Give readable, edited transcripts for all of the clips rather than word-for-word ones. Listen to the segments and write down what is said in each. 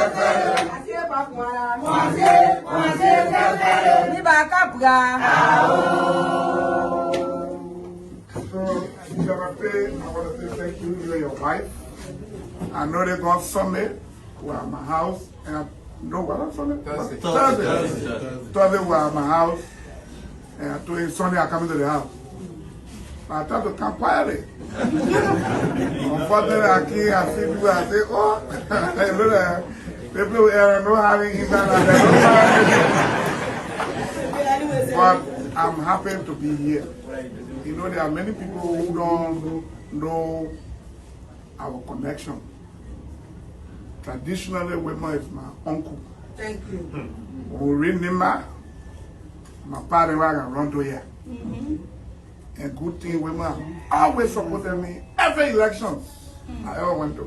I want to say thank you to your wife. I know they're going Sunday. We're at my house. And I know what on Sunday? Thursday. Thursday we're at my house. And I told him Sunday I come into the house. I tried to come quietly. Unfortunately, I came, I see people, I say, oh, they blew air and no having internet. But I'm happy to be here. You know, there are many people who don't know our connection. Traditionally, Wema is my uncle. Thank you. When we read Nimba, my father was around to here. And good thing, women always supported me every election I ever went to.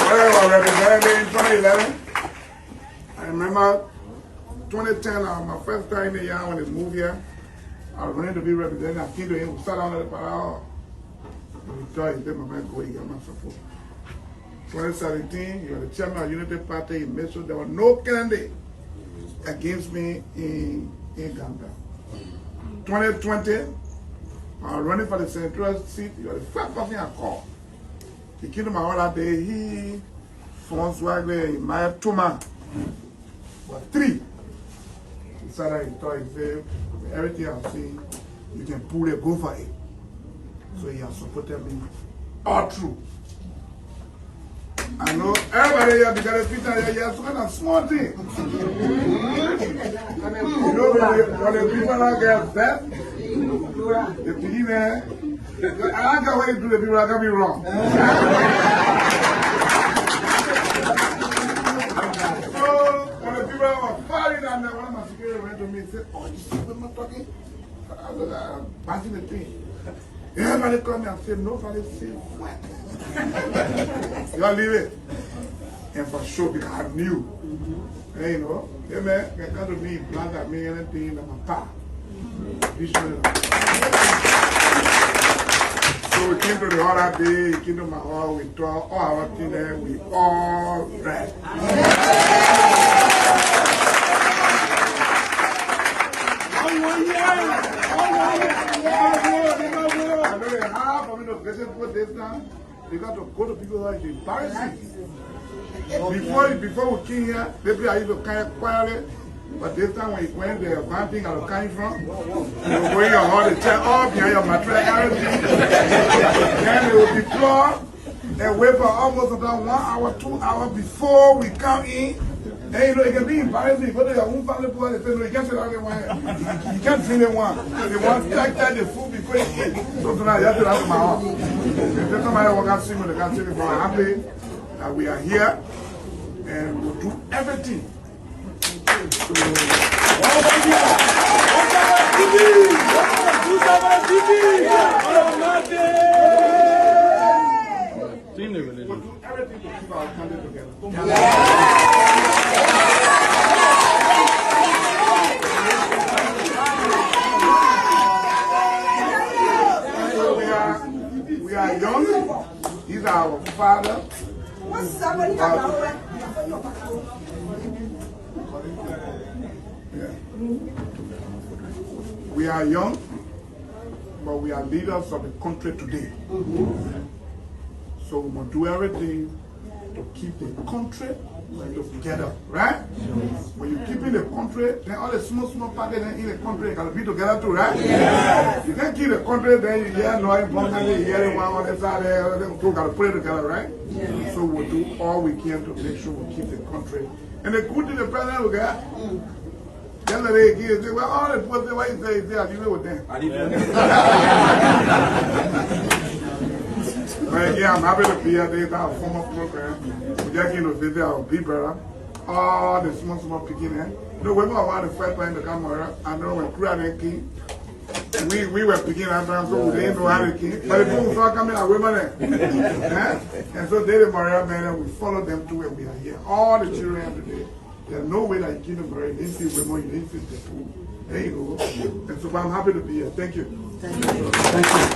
Whatever represented in 2011, I remember 2010, my first time in the year when they moved here, I was running to be represented. I came to him, we sat down at the parao. We thought he said, my man, go, he got my support. 2017, he was the chairman of the Unity Party. He made sure there was no candidate against me in Gambia. 2020, I was running for the senatorial seat. He was the first person I called. He came to my hall that day. He, François, he married 2 men. But 3. He said that he thought, he said, everything I've seen, you can pull it, go for it. So he has supported me all through. I know everybody here because the people here are doing a small thing. You know when the people are get that, the people there, I like the way you do the people are going to be wrong. So when the people were fighting and one of my security went to me and said, oh, you see what I'm talking? I was passing the thing. Everybody come and say, nobody say what? You all leave it. And for sure, because I knew. And you know, hey man, I can't do me, blood at me, anything that my pa. So we came to the hall that day, he came to my hall, we talked, all our things there, we all read. You got to go to people who are embarrassing. Before we came here, maybe I used to kind of quietly, but this time when you went there, one thing I was coming from, you were going your hall, the chair up behind your mattress, everything. Then they will deploy and wait for almost about 1 hour, 2 hours before we come in. And you know, it can be embarrassing. Go to your own family, people, they say, no, you can't say that one. You can't drink that one. They want to take the food before you eat. So tonight, you have to have my house. If somebody walk out see me, they can't see me, but I'm happy that we are here and we'll do everything. We'll do everything to keep our country together. We are young. He's our father. We are young, but we are leaders of the country today. So we must do everything to keep the country together, right? When you keep in the country, then all the small parties in the country can be together too, right? Yes. You can't keep the country, then you hear noise, you hear one on the side, you got to put it together, right? Yes. So we'll do all we can to make sure we keep the country. And the good thing the president will get, then they give, well, all the people, what he says, I deal with them. But yeah, I'm happy to be here. This is our former program. We just came to visit our big brother. All the small picking here. No, we were one of the first time to come here. I know when Kura and King, we were picking our time, so we didn't know how to king. But the people saw coming out women there. And so they the Maria man, and we followed them to where we are here. All the children today. There's no way that you came to Maria, you didn't see women, you didn't see the food. There you go. And so I'm happy to be here. Thank you. Thank you. Thank you.